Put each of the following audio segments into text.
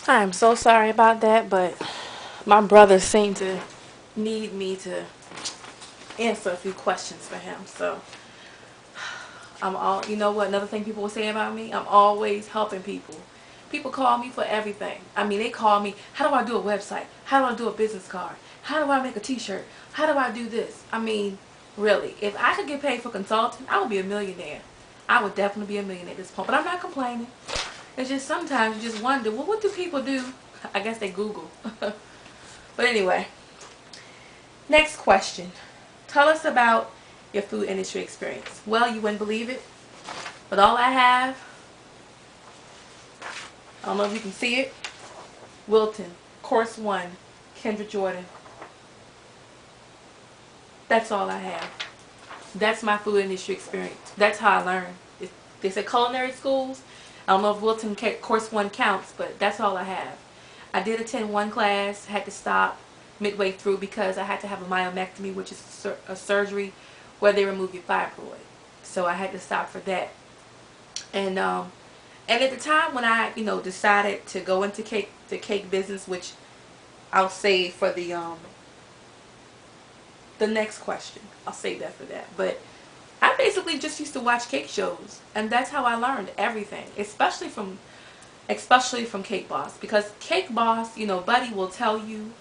I'm so sorry about that, but my brother seemed to need me to answer a few questions for him. So you know what, another thing people will say about me, I'm always helping people. People call me for everything. I mean, they call me, how do I do a website? How do I do a business card? How do I make a t-shirt? How do I do this? I mean, really, if I could get paid for consulting, I would be a millionaire. I would definitely be a millionaire at this point, but I'm not complaining. It's just sometimes you just wonder, well, what do people do? I guess they Google. But anyway, next question. Tell us about your food industry experience. Well, you wouldn't believe it, but all I have, I don't know if you can see it, Wilton, Course 1, Kendra Jordan. That's all I have. That's my food industry experience. That's how I learned. They say culinary schools. I don't know if Wilton Course 1 counts, but that's all I have. I did attend one class, had to stop midway through because I had to have a myomectomy, which is a surgery where they remove your fibroid. So I had to stop for that. And at the time when I, decided to go into the cake business, which I'll save for the next question. I'll save that for that. But I basically just used to watch cake shows, and that's how I learned everything, especially from Cake Boss, because Cake Boss, Buddy will tell you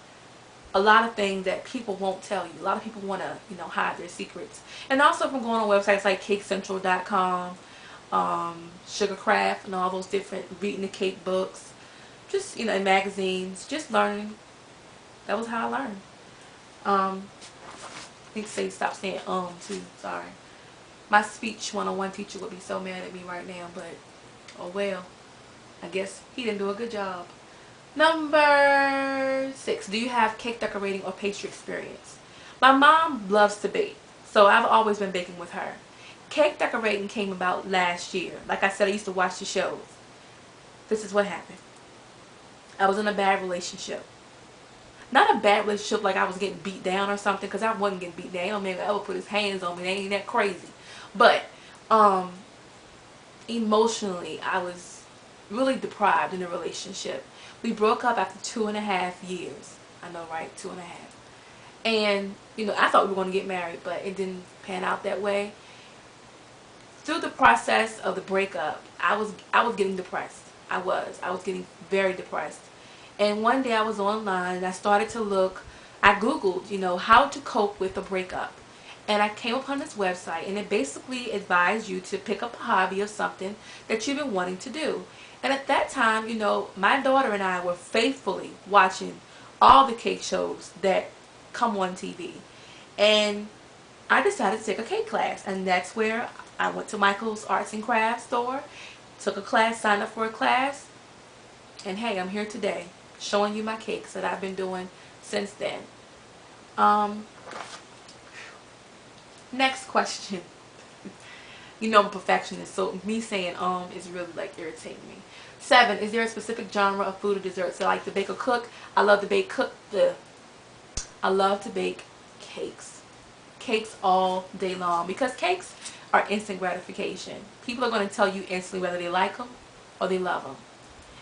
a lot of things that people won't tell you. A lot of people want to, hide their secrets. And also from going on websites like CakeCentral.com, Sugarcraft, and all those different reading the cake books, just in magazines, just learning. That was how I learned. I need to stop saying too. Sorry. My speech 101 teacher would be so mad at me right now, but oh well. I guess he didn't do a good job. Number 6. Do you have cake decorating or pastry experience? My mom loves to bake, so I've always been baking with her. Cake decorating came about last year. Like I said, I used to watch the shows. This is what happened. I was in a bad relationship. Not a bad relationship like I was getting beat down or something, because I wasn't getting beat down. Ain't no man ever put his hands on me. They ain't that crazy. But emotionally, I was really deprived in a relationship. We broke up after 2.5 years. I know, right? 2.5. And, I thought we were going to get married, but it didn't pan out that way. Through the process of the breakup, I was getting depressed. I was getting very depressed. And one day I was online and I started to look, I Googled, how to cope with a breakup. And I came upon this website, and it basically advised you to pick up a hobby or something that you've been wanting to do. And at that time, my daughter and I were faithfully watching all the cake shows that come on TV. And I decided to take a cake class, and that's where I went to Michael's Arts and Crafts store, took a class, signed up for a class, and hey, I'm here today showing you my cakes that I've been doing since then. Next question. I'm a perfectionist, so me saying is really like irritating me. 7. Is there a specific genre of food or desserts I like to bake or cook? I love to bake I love to bake cakes. Cakes all day long, because cakes are instant gratification. People are going to tell you instantly whether they like them or they love them.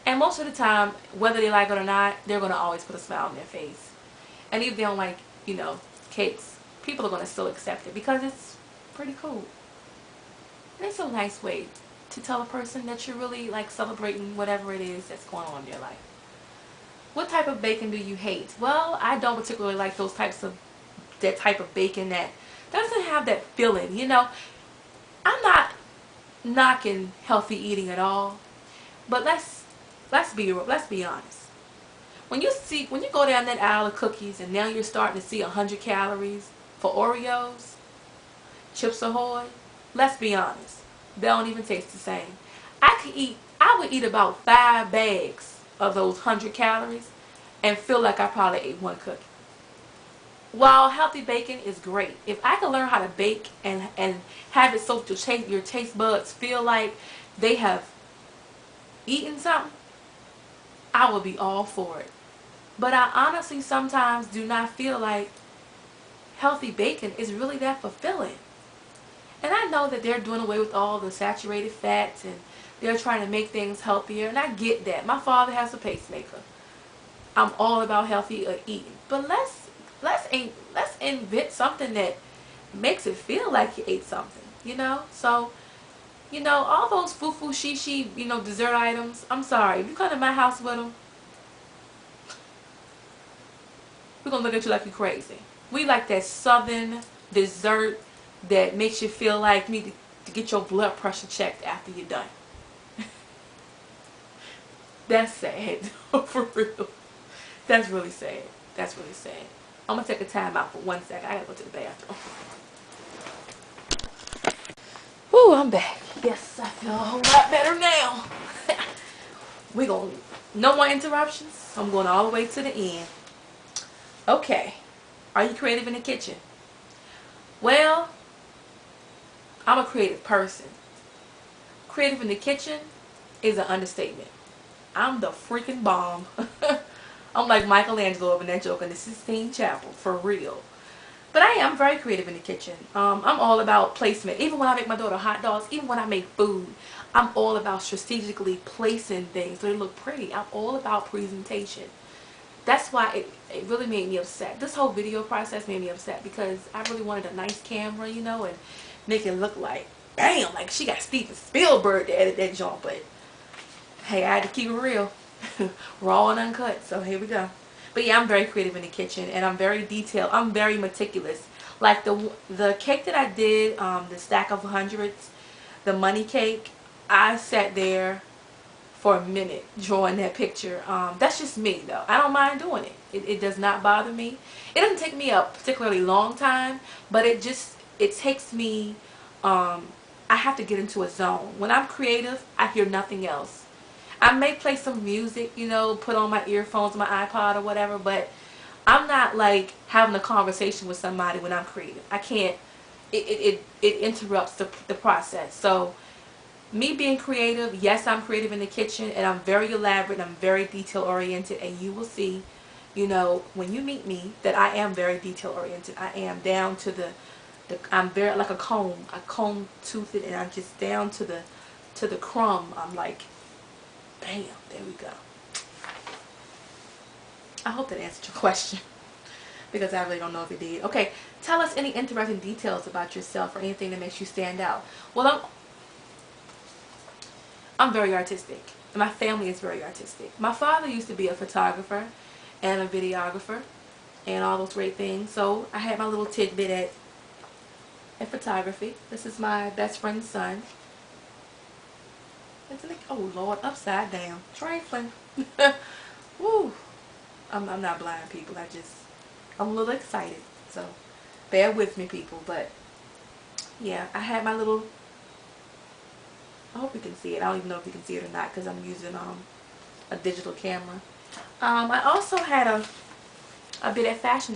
And most of the time, whether they like it or not, they're going to always put a smile on their face. And if they don't like, cakes, people are going to still accept it because it's pretty cool. And it's a nice way to tell a person that you're really like celebrating whatever it is that's going on in your life. What type of baking do you hate? Well, I don't particularly like that type of baking that doesn't have that feeling. I'm not knocking healthy eating at all, but let's be honest. When you go down that aisle of cookies and now you're starting to see 100 calories for Oreos, Chips Ahoy, let's be honest, they don't even taste the same. I would eat about 5 bags of those 100 calories and feel like I probably ate one cookie. While healthy baking is great, if I could learn how to bake and have it so your taste buds feel like they have eaten something, I would be all for it. But I honestly sometimes do not feel like healthy bacon is really that fulfilling. And I know that they're doing away with all the saturated fats and They're trying to make things healthier, and I get that. My father has a pacemaker. I'm all about healthy eating, but let's invent something that makes it feel like you ate something, you know. So, you know, all those foo-foo shishi, you know, dessert items, I'm sorry, if you come to my house with them, we're gonna look at you like you're crazy. We like that southern dessert that makes you feel like you need to get your blood pressure checked after you're done. That's sad. For real. That's really sad. That's really sad. I'm gonna take a time out for 1 second. I gotta go to the bathroom. Woo, I'm back. Yes, I feel a whole lot better now. We gonna, no more interruptions. I'm going all the way to the end. Okay. Are you creative in the kitchen? Well, I'm a creative person. Creative in the kitchen is an understatement. I'm the freaking bomb. I'm like Michelangelo up in that joke in the Sistine Chapel, for real. But I'm very creative in the kitchen. I'm all about placement. Even when I make my daughter hot dogs, even when I make food, I'm all about strategically placing things so they look pretty. I'm all about presentation. That's why it really made me upset. This whole video process made me upset because I really wanted a nice camera, you know, and make it look like, bam, like she got Steven Spielberg to edit that joint. But hey, I had to keep it real. Raw and uncut. So here we go. But yeah, I'm very creative in the kitchen, and I'm very detailed. I'm very meticulous. Like the cake that I did, the stack of hundreds, the money cake, I sat there for a minute drawing that picture. That's just me though. I don't mind doing it. It does not bother me. It doesn't take me a particularly long time, but it takes me, I have to get into a zone. When I'm creative, I hear nothing else. I may play some music, you know, put on my earphones, my iPod or whatever, but I'm not like having a conversation with somebody when I'm creative. I can't, it interrupts the process. So me being creative, yes, I'm creative in the kitchen, and I'm very elaborate, I'm very detail oriented, and you will see, you know, when you meet me, that I am very detail oriented. I am down to I'm very like a comb toothed, and I'm just down to the crumb. I'm like, bam, there we go. I hope that answered your question because I really don't know if it did. Okay, tell us any interesting details about yourself or anything that makes you stand out. Well, I'm very artistic. My family is very artistic. My father used to be a photographer and a videographer and all those great things. So I had my little tidbit at photography. This is my best friend's son. Isn't it? Oh Lord, upside down. Trifling. Woo. I'm not blind, people. I'm a little excited. So bear with me, people. But yeah, I had my little, I hope you can see it. I don't even know if you can see it or not because I'm using a digital camera. I also had a bit at fashion